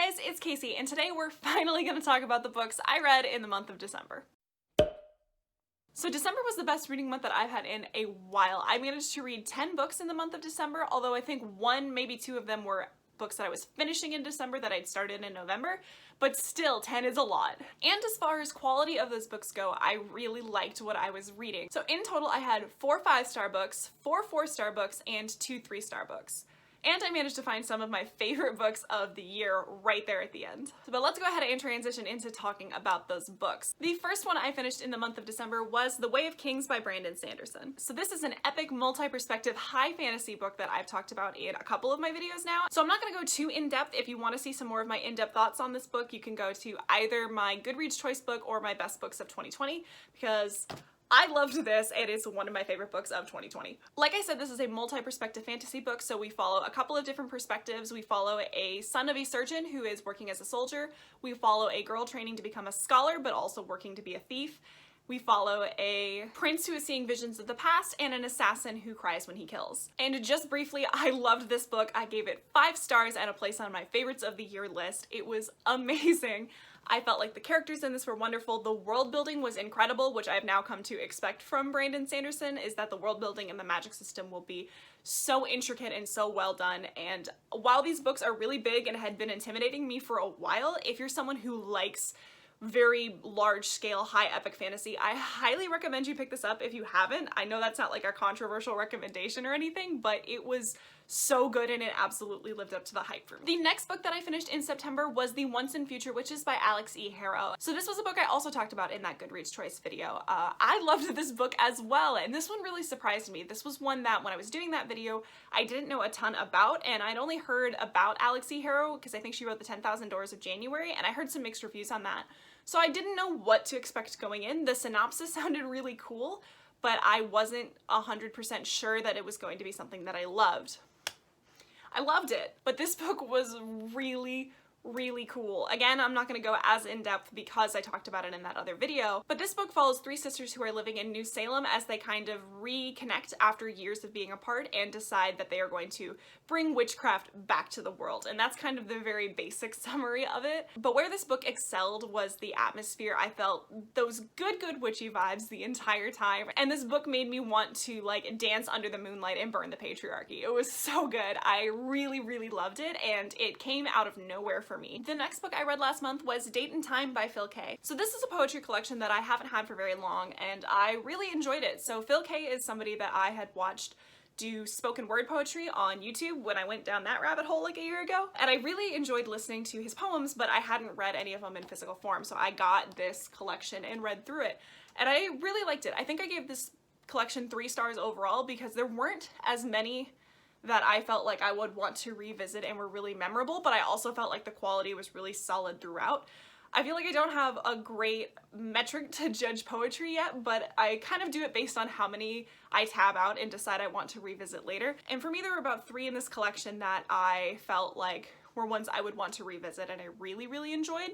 Hey guys, it's Casey, and today we're finally going to talk about the books I read in the month of December. So December was the best reading month that I've had in a while. I managed to read 10 books in the month of December, although I think one, maybe two of them were books that I was finishing in December that I'd started in November, but still 10 is a lot. And as far as quality of those books go, I really liked what I was reading. So in total I had 4 5-star books, 4 4-star books, and 2 3-star books. And I managed to find some of my favorite books of the year right there at the end. But let's go ahead and transition into talking about those books. The first one I finished in the month of December was The Way of Kings by Brandon Sanderson. So this is an epic multi-perspective high fantasy book that I've talked about in a couple of my videos now. So I'm not gonna go too in-depth. If you want to see some more of my in-depth thoughts on this book, you can go to either my Goodreads choice book or my best books of 2020, because I loved this, and it's one of my favorite books of 2020. Like I said, this is a multi-perspective fantasy book, so we follow a couple of different perspectives. We follow a son of a surgeon who is working as a soldier. We follow a girl training to become a scholar, but also working to be a thief. We follow a prince who is seeing visions of the past, and an assassin who cries when he kills. And just briefly, I loved this book. I gave it 5 stars and a place on my favorites of the year list. It was amazing. I felt like the characters in this were wonderful. The world building was incredible, which I've now come to expect from Brandon Sanderson, is that the world building and the magic system will be so intricate and so well done. And while these books are really big and had been intimidating me for a while, if you're someone who likes very large scale high epic fantasy, I highly recommend you pick this up if you haven't. I know that's not like a controversial recommendation or anything, but it was so good and it absolutely lived up to the hype for me. The next book that I finished in September was The Once and Future Witches by Alex E. Harrow. So this was a book I also talked about in that Goodreads choice video. I loved this book as well, and this one really surprised me. This was one that when I was doing that video, I didn't know a ton about, and I'd only heard about Alex E. Harrow because I think she wrote The 10,000 Doors of January, and I heard some mixed reviews on that. So I didn't know what to expect going in. The synopsis sounded really cool, but I wasn't 100% sure that it was going to be something that I loved. I loved it, but this book was really cool. Again, I'm not going to go as in-depth because I talked about it in that other video, but this book follows 3 sisters who are living in New Salem as they kind of reconnect after years of being apart and decide that they are going to bring witchcraft back to the world. And that's kind of the very basic summary of it. But where this book excelled was the atmosphere. I felt those good witchy vibes the entire time, and this book made me want to like dance under the moonlight and burn the patriarchy. It was so good. I really loved it, and it came out of nowhere for me. The next book I read last month was Date and Time by Phil K. So this is a poetry collection that I haven't had for very long, and I really enjoyed it. So Phil K is somebody that I had watched do spoken word poetry on YouTube when I went down that rabbit hole like a year ago, and I really enjoyed listening to his poems, but I hadn't read any of them in physical form, so I got this collection and read through it, and I really liked it. I think I gave this collection 3 stars overall because there weren't as many that I felt like I would want to revisit and were really memorable, but I also felt like the quality was really solid throughout. I feel like I don't have a great metric to judge poetry yet, but I kind of do it based on how many I tab out and decide I want to revisit later. And for me, there were about 3 in this collection that I felt like were ones I would want to revisit and I really enjoyed,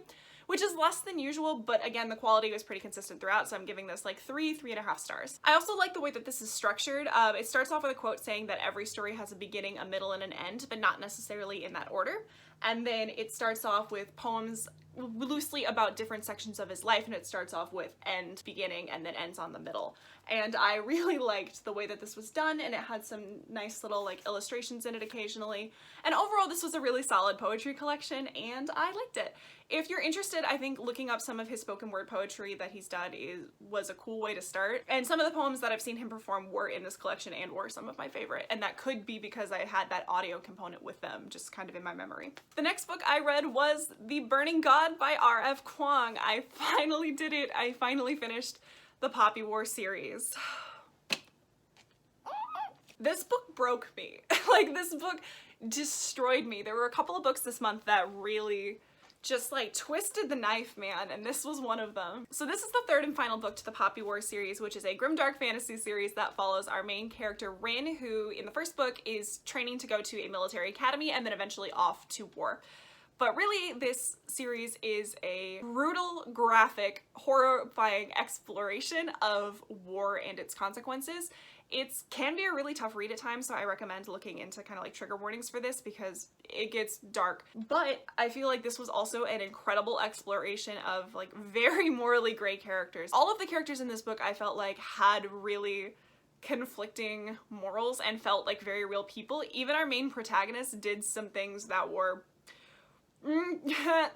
which is less than usual, but again, the quality was pretty consistent throughout, so I'm giving this like 3.5 stars. I also like the way that this is structured. It starts off with a quote saying that every story has a beginning, a middle, and an end, but not necessarily in that order. And then it starts off with poems loosely about different sections of his life, and it starts off with end, beginning, and then ends on the middle. And I really liked the way that this was done, and it had some nice little like illustrations in it occasionally. And overall, this was a really solid poetry collection, and I liked it. If you're interested, I think looking up some of his spoken word poetry that he's done was a cool way to start. And some of the poems that I've seen him perform were in this collection and were some of my favorite. And that could be because I had that audio component with them just kind of in my memory. The next book I read was The Burning God by R.F. Kuang. I finally did it. I finally finished the Poppy War series. This book broke me. Like, this book destroyed me. There were a couple of books this month that really just like twisted the knife, man, and this was one of them. So this is the 3rd and final book to the Poppy War series, which is a grimdark fantasy series that follows our main character Rin, who in the first book is training to go to a military academy and then eventually off to war. But really, this series is a brutal, graphic, horrifying exploration of war and its consequences. It can be a really tough read at times, so I recommend looking into kind of like trigger warnings for this because it gets dark. But I feel like this was also an incredible exploration of like very morally gray characters. All of the characters in this book I felt like had really conflicting morals and felt like very real people. Even our main protagonist did some things that were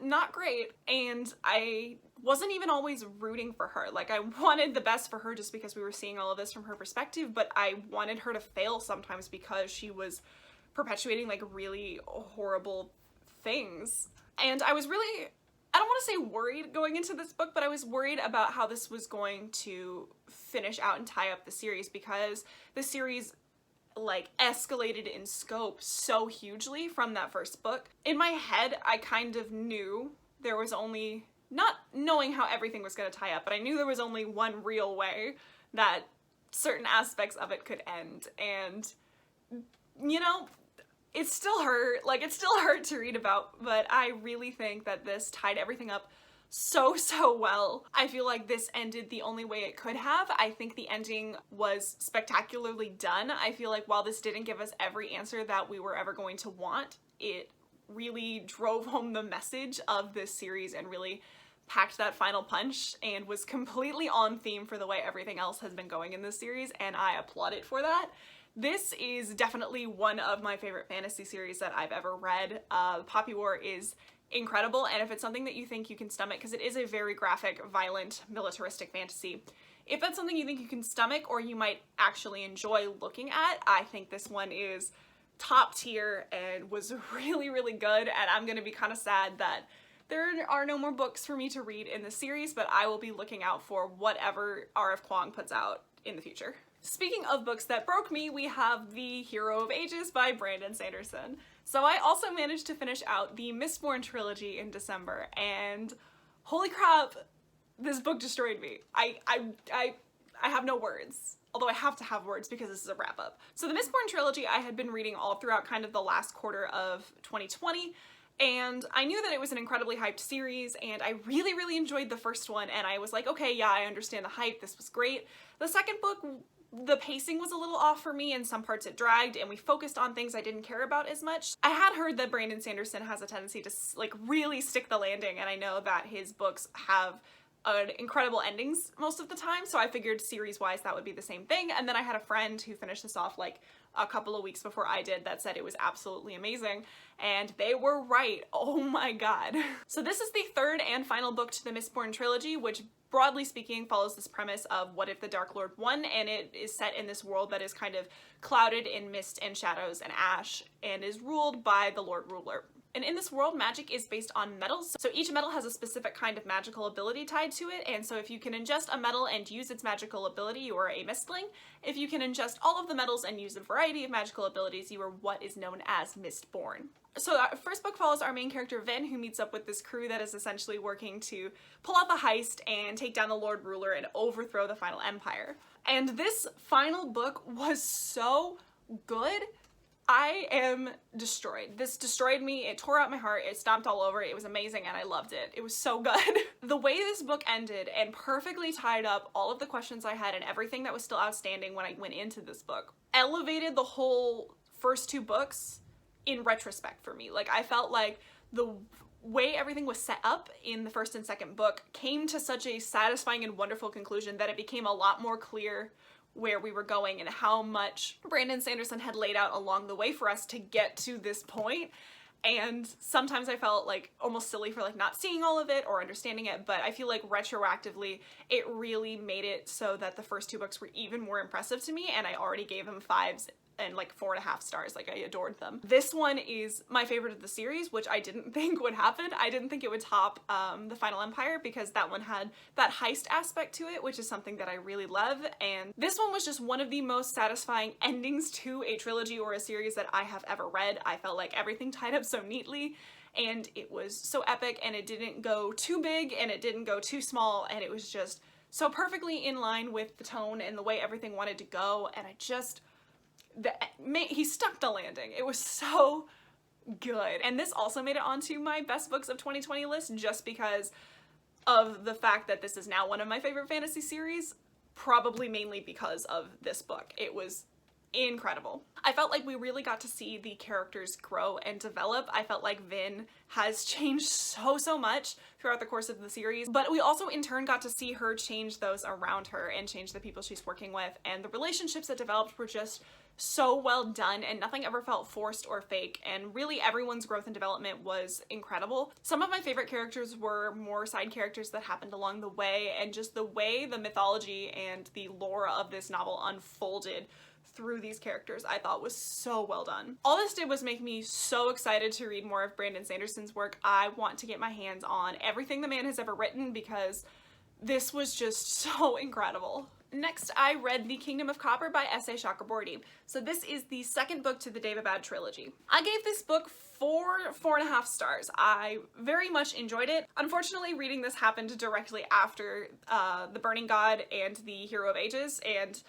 not great, and I wasn't even always rooting for her. Like, I wanted the best for her just because we were seeing all of this from her perspective, but I wanted her to fail sometimes because she was perpetuating like really horrible things. And I was really, I don't want to say worried going into this book, but I was worried about how this was going to finish out and tie up the series, because the series like escalated in scope so hugely from that first book. In my head, I kind of knew there was only, not knowing how everything was going to tie up, but I knew there was only one real way that certain aspects of it could end. And, you know, it still hurt. Like, it still hurt to read about, but I really think that this tied everything up so well. I feel like this ended the only way it could have. I think the ending was spectacularly done. I feel like while this didn't give us every answer that we were ever going to want, it really drove home the message of this series and really packed that final punch and was completely on theme for the way everything else has been going in this series, and I applaud it for that. This is definitely one of my favorite fantasy series that I've ever read. Poppy War is incredible, and if it's something that you think you can stomach, because it is a very graphic, violent, militaristic fantasy, if that's something you think you can stomach or you might actually enjoy looking at, I think this one is top tier and was really good. And I'm gonna be kind of sad that there are no more books for me to read in the series, but I will be looking out for whatever R.F. Kuang puts out in the future. Speaking of books that broke me, we have The Hero of Ages by Brandon Sanderson. So I also managed to finish out the Mistborn trilogy in December, and holy crap, this book destroyed me. I have no words. Although I have to have words because this is a wrap up. So the Mistborn trilogy I had been reading all throughout kind of the last quarter of 2020, and I knew that it was an incredibly hyped series, and I really enjoyed the first one, and I was like, okay, yeah, I understand the hype, this was great. The second book, the pacing was a little off for me, and some parts it dragged, and we focused on things I didn't care about as much. I had heard that Brandon Sanderson has a tendency to like really stick the landing, and I know that his books have incredible endings most of the time, so I figured series-wise that would be the same thing. And then I had a friend who finished this off like a couple of weeks before I did that said it was absolutely amazing, and they were right. Oh my god. So this is the third and final book to the Mistborn trilogy, which broadly speaking follows this premise of what if the Dark Lord won, and it is set in this world that is kind of clouded in mist and shadows and ash and is ruled by the Lord Ruler. And in this world, magic is based on metals, so each metal has a specific kind of magical ability tied to it, and so if you can ingest a metal and use its magical ability, you are a mistling. If you can ingest all of the metals and use a variety of magical abilities, you are what is known as Mistborn. So our first book follows our main character Vin, who meets up with this crew that is essentially working to pull off a heist and take down the Lord Ruler and overthrow the final empire. And this final book was so good. I am destroyed. This destroyed me. It tore out my heart. It stomped all over. It was amazing and I loved it. It was so good. The way this book ended and perfectly tied up all of the questions I had and everything that was still outstanding when I went into this book elevated the whole first two books in retrospect for me. Like, I felt like the way everything was set up in the first and second book came to such a satisfying and wonderful conclusion that it became a lot more clear where we were going and how much Brandon Sanderson had laid out along the way for us to get to this point. And sometimes I felt like almost silly for like not seeing all of it or understanding it, but I feel like retroactively it really made it so that the first two books were even more impressive to me, and I already gave them 5s and like 4.5 stars. Like, I adored them. This one is my favorite of the series, which I didn't think would happen. I didn't think it would top the Final Empire, because that one had that heist aspect to it, which is something that I really love, and this one was just one of the most satisfying endings to a trilogy or a series that I have ever read. I felt like everything tied up so neatly, and it was so epic, and it didn't go too big and it didn't go too small, and it was just so perfectly in line with the tone and the way everything wanted to go, and I just he stuck the landing. It was so good. And this also made it onto my best books of 2020 list just because of the fact that this is now one of my favorite fantasy series. probably mainly because of this book. It was incredible. I felt like we really got to see the characters grow and develop. I felt like Vin has changed so much throughout the course of the series, but we also in turn got to see her change those around her and change the people she's working with, and the relationships that developed were just so well done, and nothing ever felt forced or fake, and really everyone's growth and development was incredible. Some of my favorite characters were more side characters that happened along the way, and just the way the mythology and the lore of this novel unfolded through these characters I thought was so well done. All this did was make me so excited to read more of Brandon Sanderson's work. I want to get my hands on everything the man has ever written because this was just so incredible. Next, I read The Kingdom of Copper by S.A. Chakraborty. So this is the second book to the Daevabad trilogy. I gave this book 4.5 stars. I very much enjoyed it. Unfortunately, reading this happened directly after The Burning God and The Hero of Ages, and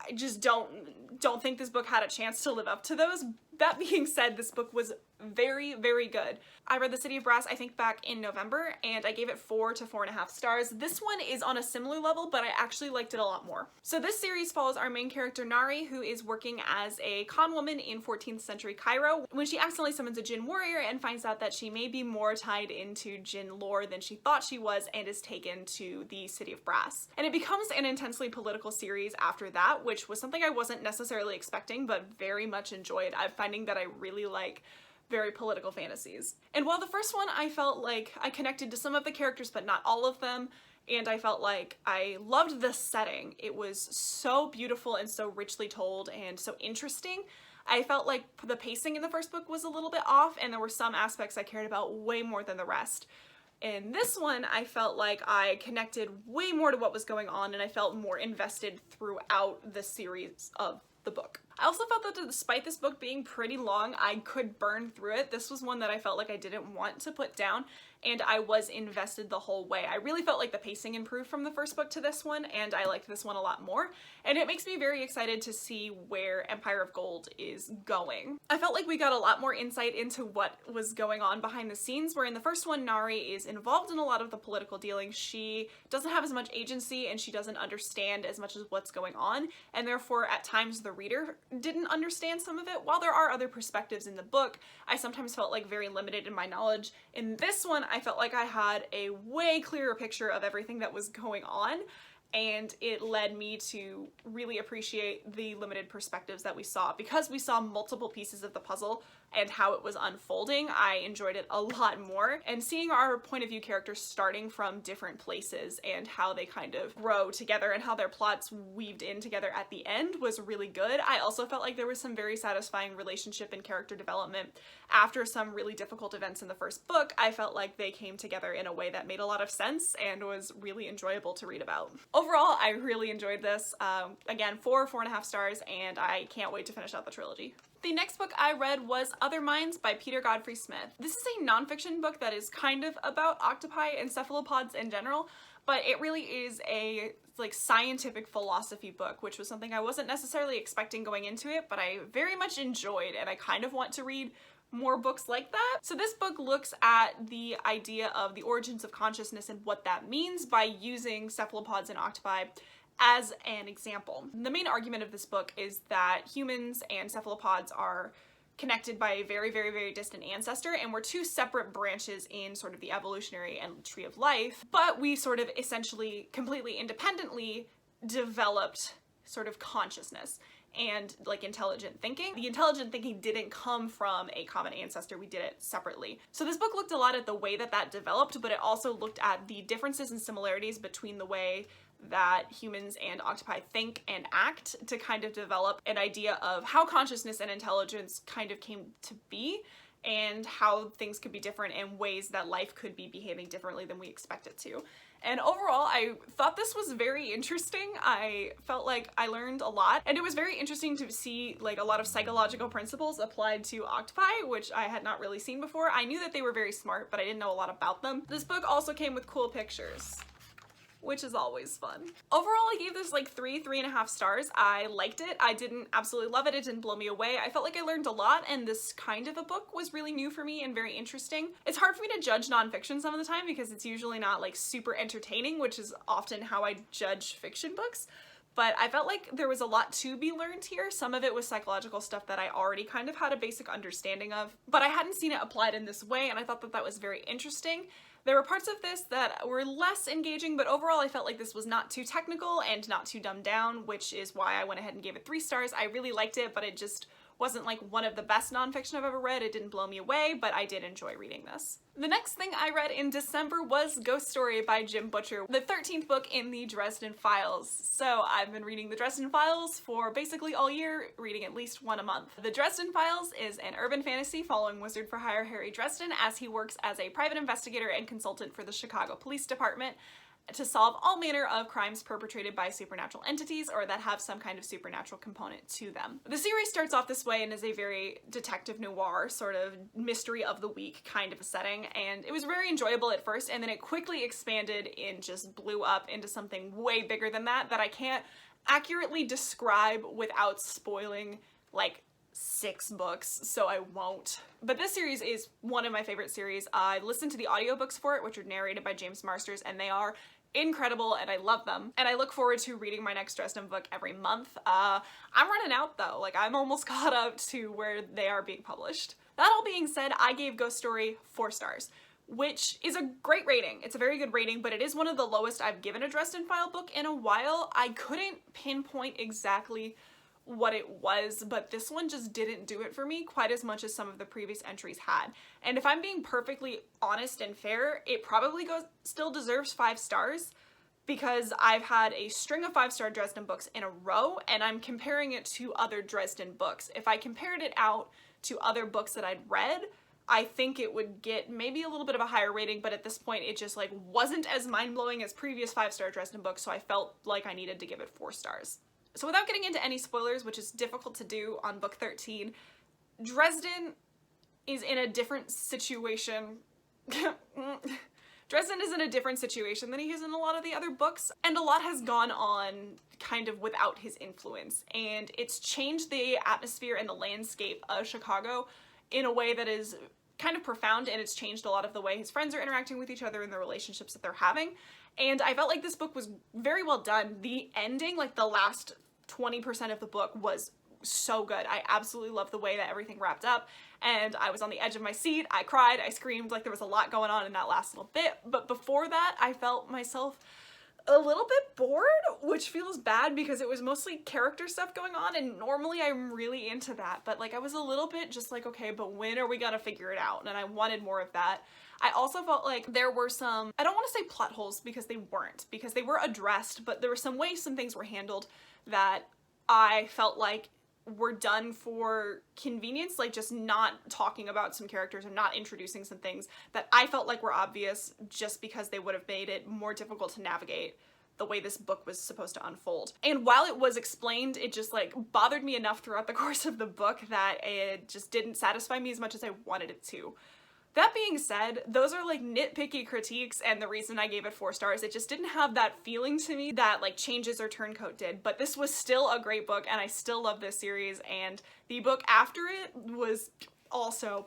I just don't think this book had a chance to live up to those. That being said, this book was very good. I read The City of Brass, I think back in November, and I gave it 4 to 4.5 stars. This one is on a similar level, but I actually liked it a lot more. So this series follows our main character Nari, who is working as a con woman in 14th century Cairo, when she accidentally summons a Jinn warrior and finds out that she may be more tied into Jinn lore than she thought she was, and is taken to the City of Brass. And it becomes an intensely political series after that, which was something I wasn't necessarily expecting, but very much enjoyed. I'm finding that I really like very political fantasies. And while the first one I felt like I connected to some of the characters but not all of them, and I felt like I loved the setting. It was so beautiful and so richly told and so interesting. I felt like the pacing in the first book was a little bit off, and there were some aspects I cared about way more than the rest. In this one, I felt like I connected way more to what was going on, and I felt more invested throughout the series of the book. I also felt that despite this book being pretty long, I could burn through it. This was one that I felt like I didn't want to put down, and I was invested the whole way. I really felt like the pacing improved from the first book to this one, and I liked this one a lot more, and it makes me very excited to see where Empire of Gold is going. I felt like we got a lot more insight into what was going on behind the scenes, where in the first one, Nari is involved in a lot of the political dealings. She doesn't have as much agency, and she doesn't understand as much as what's going on, and therefore at times the reader didn't understand some of it. While there are other perspectives in the book, I sometimes felt like very limited in my knowledge. In this one, I felt like I had a way clearer picture of everything that was going on, and it led me to really appreciate the limited perspectives that we saw. Because we saw multiple pieces of the puzzle and how it was unfolding, I enjoyed it a lot more. And seeing our point of view characters starting from different places and how they kind of grow together and how their plots weaved in together at the end was really good. I also felt like there was some very satisfying relationship and character development after some really difficult events in the first book. I felt like they came together in a way that made a lot of sense and was really enjoyable to read about. Overall, I really enjoyed this. Again, 4.5 stars, and I can't wait to finish out the trilogy. The next book I read was Other Minds by Peter Godfrey Smith. This is a nonfiction book that is kind of about octopi and cephalopods in general, but it really is a scientific philosophy book, which was something I wasn't necessarily expecting going into it, but I very much enjoyed, and I kind of want to read more books like that. So this book looks at the idea of the origins of consciousness and what that means by using cephalopods and octopi as an example. The main argument of this book is that humans and cephalopods are connected by a very distant ancestor, and we're two separate branches in sort of the evolutionary and tree of life, but we sort of essentially completely independently developed sort of consciousness and intelligent thinking. The intelligent thinking didn't come from a common ancestor, we did it separately. So this book looked a lot at the way that developed, but it also looked at the differences and similarities between the way that humans and octopi think and act to kind of develop an idea of how consciousness and intelligence kind of came to be, and how things could be different in ways that life could be behaving differently than we expect it to. And overall, I thought this was very interesting. I felt like I learned a lot, and it was very interesting to see a lot of psychological principles applied to octopi, which I had not really seen before. I knew that they were very smart, but I didn't know a lot about them. This book also came with cool pictures. which is always fun. Overall, I gave this like 3.5 stars. I liked it. I didn't absolutely love it. It didn't blow me away. I felt like I learned a lot, and this kind of a book was really new for me and very interesting. It's hard for me to judge nonfiction some of the time because it's usually not like super entertaining, which is often how I judge fiction books. But I felt like there was a lot to be learned here. Some of it was psychological stuff that I already kind of had a basic understanding of, but I hadn't seen it applied in this way, and I thought that that was very interesting. There were parts of this that were less engaging, but overall I felt like this was not too technical and not too dumbed down, which is why I went ahead and gave it 3 stars. I really liked it, but it just wasn't like one of the best nonfiction I've ever read. It didn't blow me away, but I did enjoy reading this. The next thing I read in December was Ghost Story by Jim Butcher, the 13th book in the Dresden Files. So I've been reading the Dresden Files for basically all year, reading at least one a month. The Dresden Files is an urban fantasy following Wizard for Hire Harry Dresden as he works as a private investigator and consultant for the Chicago Police Department to solve all manner of crimes perpetrated by supernatural entities or that have some kind of supernatural component to them. The series starts off this way and is a very detective noir, sort of mystery of the week kind of a setting, and it was very enjoyable at first, and then it quickly expanded and just blew up into something way bigger than that I can't accurately describe without spoiling like 6 books, so I won't. But this series is one of my favorite series. I listened to the audiobooks for it, which are narrated by James Marsters, and they are incredible and I love them. And I look forward to reading my next Dresden book every month. I'm running out though, like I'm almost caught up to where they are being published. That all being said, I gave Ghost Story 4 stars, which is a great rating. It's a very good rating, but it is one of the lowest I've given a Dresden File book in a while. I couldn't pinpoint exactly what it was, but this one just didn't do it for me quite as much as some of the previous entries had. And if I'm being perfectly honest and fair, it probably still deserves 5 stars because I've had a string of 5-star Dresden books in a row and I'm comparing it to other Dresden books. If I compared it out to other books that I'd read, I think it would get maybe a little bit of a higher rating, but at this point it just like wasn't as mind-blowing as previous 5-star Dresden books, so I felt like I needed to give it 4 stars. So without getting into any spoilers, which is difficult to do on book 13, Dresden is in a different situation. Dresden is in a different situation than he is in a lot of the other books, and a lot has gone on kind of without his influence, and it's changed the atmosphere and the landscape of Chicago in a way that is kind of profound, and it's changed a lot of the way his friends are interacting with each other and the relationships that they're having. And I felt like this book was very well done. The ending, like the last 20% of the book, was so good. I absolutely love the way that everything wrapped up, and I was on the edge of my seat. I cried, I screamed, like there was a lot going on in that last little bit. But before that, I felt myself a little bit bored, which feels bad because it was mostly character stuff going on, and normally I'm really into that, but like I was a little bit just like, okay, but when are we gonna figure it out? And I wanted more of that. I also felt like there were some, I don't want to say plot holes because they weren't, because they were addressed, but there were some ways some things were handled that I felt like were done for convenience, like just not talking about some characters and not introducing some things that I felt like were obvious just because they would have made it more difficult to navigate the way this book was supposed to unfold. And while it was explained, it just like bothered me enough throughout the course of the book that it just didn't satisfy me as much as I wanted it to. That being said, those are like nitpicky critiques and the reason I gave it 4 stars. It just didn't have that feeling to me that like Changes or Turncoat did, but this was still a great book and I still love this series, and the book after it was also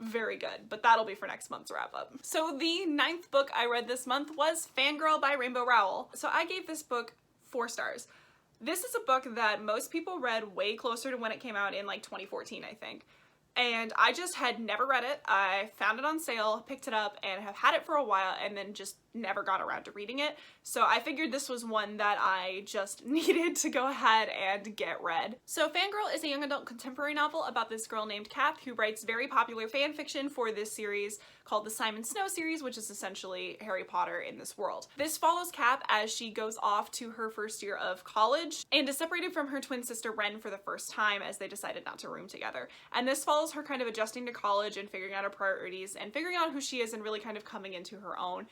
very good, but that'll be for next month's wrap up. So the 9th book I read this month was Fangirl by Rainbow Rowell. So I gave this book 4 stars. This is a book that most people read way closer to when it came out in like 2014, I think. And I just had never read it. I found it on sale, picked it up, and have had it for a while and then just never got around to reading it. So I figured this was one that I just needed to go ahead and get read. So Fangirl is a young adult contemporary novel about this girl named Kath who writes very popular fan fiction for this series called the Simon Snow series, which is essentially Harry Potter in this world. This follows Kath as she goes off to her first year of college and is separated from her twin sister Ren for the first time as they decided not to room together. And this follows her kind of adjusting to college and figuring out her priorities and figuring out who she is and really kind of coming into her own.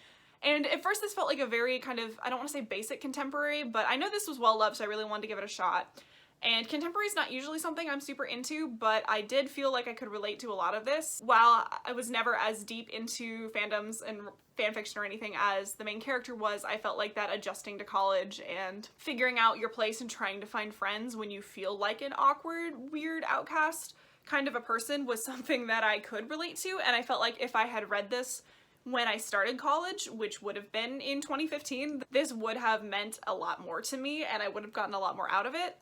And at first this felt like a very kind of, I don't want to say basic contemporary, but I know this was well loved, so I really wanted to give it a shot. And contemporary is not usually something I'm super into, but I did feel like I could relate to a lot of this. While I was never as deep into fandoms and fanfiction or anything as the main character was, I felt like that adjusting to college and figuring out your place and trying to find friends when you feel like an awkward, weird outcast kind of a person was something that I could relate to. And I felt like if I had read this when I started college, which would have been in 2015, this would have meant a lot more to me and I would have gotten a lot more out of it.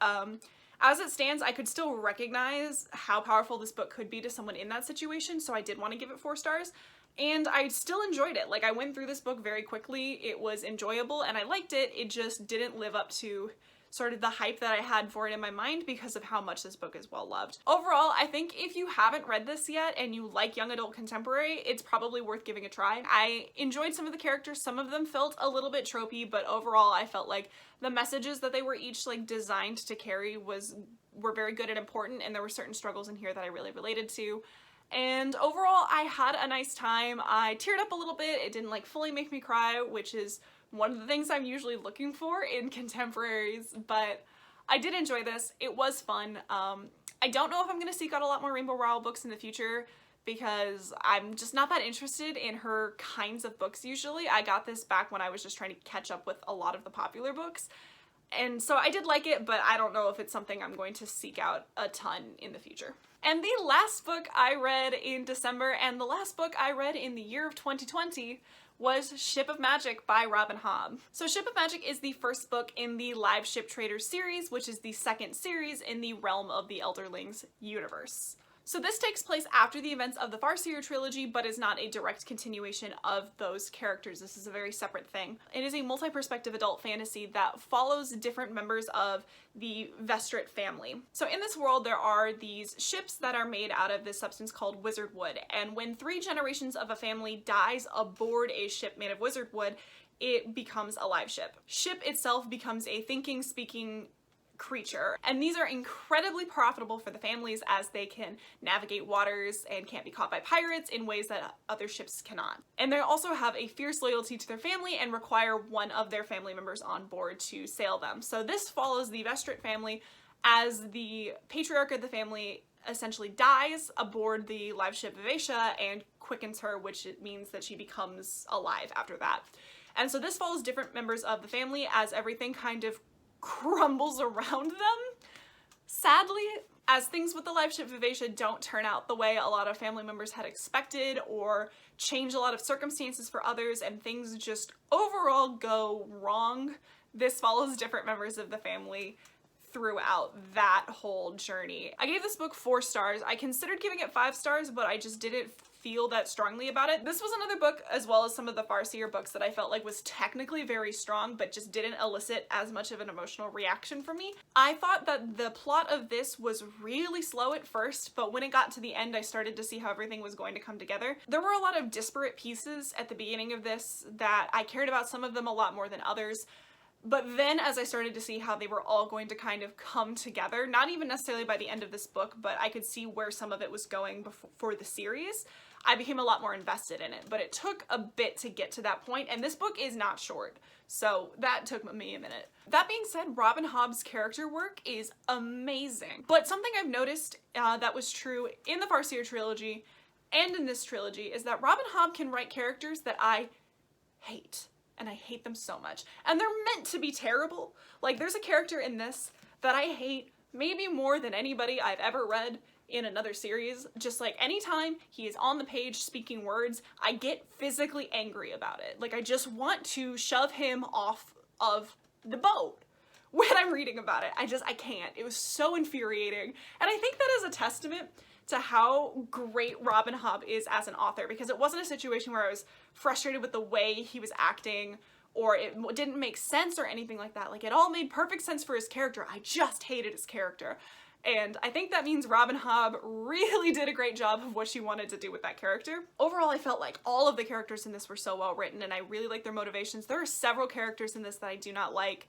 As it stands, I could still recognize how powerful this book could be to someone in that situation, so I did want to give it 4 stars. And I still enjoyed it. Like, I went through this book very quickly, it was enjoyable, and I liked it. It just didn't live up to sort of the hype that I had for it in my mind because of how much this book is well loved. Overall, I think if you haven't read this yet and you like young adult contemporary, it's probably worth giving a try. I enjoyed some of the characters, some of them felt a little bit tropey, but overall I felt like the messages that they were each like designed to carry were very good and important, and there were certain struggles in here that I really related to. And overall, I had a nice time. I teared up a little bit. It didn't like fully make me cry, which is one of the things I'm usually looking for in contemporaries, but I did enjoy this. It was fun. I don't know if I'm going to seek out a lot more Rainbow Rowell books in the future because I'm just not that interested in her kinds of books usually. I got this back when I was just trying to catch up with a lot of the popular books. And so I did like it, but I don't know if it's something I'm going to seek out a ton in the future. And the last book I read in December, and the last book I read in the year of 2020, was Ship of Magic by Robin Hobb. So Ship of Magic is the first book in the Live Ship Traders series, which is the second series in the Realm of the Elderlings universe. So this takes place after the events of the Farseer trilogy, but is not a direct continuation of those characters. This is a very separate thing. It is a multi-perspective adult fantasy that follows different members of the Vestrit family. So in this world, there are these ships that are made out of this substance called wizard wood, and when 3 generations of a family dies aboard a ship made of wizard wood, it becomes a live ship. Ship itself becomes a thinking, speaking creature, and these are incredibly profitable for the families as they can navigate waters and can't be caught by pirates in ways that other ships cannot. And they also have a fierce loyalty to their family and require one of their family members on board to sail them. So this follows the Vestrit family as the patriarch of the family essentially dies aboard the live ship Vivacia and quickens her, which means that she becomes alive after that. And so this follows different members of the family as everything kind of crumbles around them. Sadly, as things with the live ship Vivacia don't turn out the way a lot of family members had expected or change a lot of circumstances for others and things just overall go wrong, this follows different members of the family throughout that whole journey. I gave this book 4 stars. I considered giving it 5 stars, but I just didn't feel that strongly about it. This was another book, as well as some of the Farseer books, that I felt like was technically very strong, but just didn't elicit as much of an emotional reaction from me. I thought that the plot of this was really slow at first, but when it got to the end, I started to see how everything was going to come together. There were a lot of disparate pieces at the beginning of this that I cared about some of them a lot more than others. But then as I started to see how they were all going to kind of come together, not even necessarily by the end of this book, but I could see where some of it was going for the series, I became a lot more invested in it. But it took a bit to get to that point, and this book is not short, so that took me a minute. That being said, Robin Hobb's character work is amazing. But something I've noticed that was true in the Farseer trilogy and in this trilogy is that Robin Hobb can write characters that I hate. And I hate them so much. And they're meant to be terrible. Like, there's a character in this that I hate maybe more than anybody I've ever read in another series. Just like anytime he is on the page speaking words, I get physically angry about it. Like, I just want to shove him off of the boat when I'm reading about it. I can't. It was so infuriating. And I think that is a testament to how great Robin Hobb is as an author, because it wasn't a situation where I was frustrated with the way he was acting or it didn't make sense or anything like that. Like, it all made perfect sense for his character. I just hated his character. And I think that means Robin Hobb really did a great job of what she wanted to do with that character. Overall, I felt like all of the characters in this were so well written, and I really like their motivations. There are several characters in this that I do not like,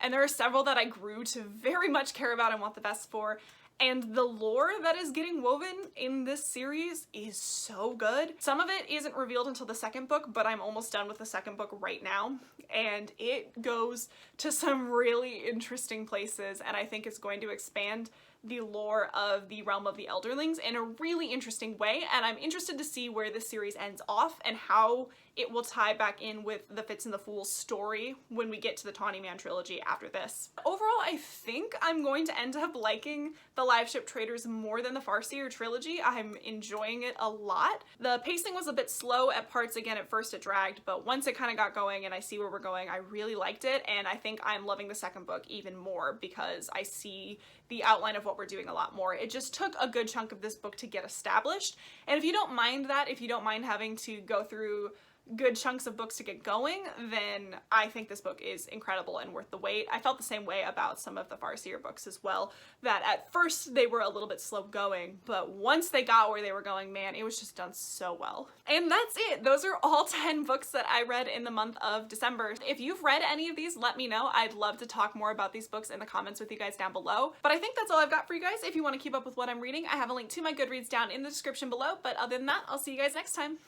and there are several that I grew to very much care about and want the best for. And the lore that is getting woven in this series is so good. Some of it isn't revealed until the second book, but I'm almost done with the second book right now. And it goes to some really interesting places, and I think it's going to expand the lore of the realm of the Elderlings in a really interesting way, and I'm interested to see where this series ends off and how it will tie back in with the Fitz and the Fools story when we get to the Tawny Man trilogy after this. Overall, I think I'm going to end up liking the Live Ship Traders more than the Farseer trilogy. I'm enjoying it a lot. The pacing was a bit slow at parts. Again, at first it dragged, but once it kind of got going and I see where we're going, I really liked it, and I think I'm loving the second book even more because I see the outline of what we're doing a lot more. It just took a good chunk of this book to get established, and if you don't mind that, if you don't mind having to go through good chunks of books to get going, then I think this book is incredible and worth the wait. I felt the same way about some of the Farseer books as well, that at first they were a little bit slow going, but once they got where they were going, man, it was just done so well. And that's it. Those are all 10 books that I read in the month of December. If you've read any of these, let me know. I'd love to talk more about these books in the comments with you guys down below. But I think that's all I've got for you guys. If you want to keep up with what I'm reading, I have a link to my Goodreads down in the description below. But other than that, I'll see you guys next time.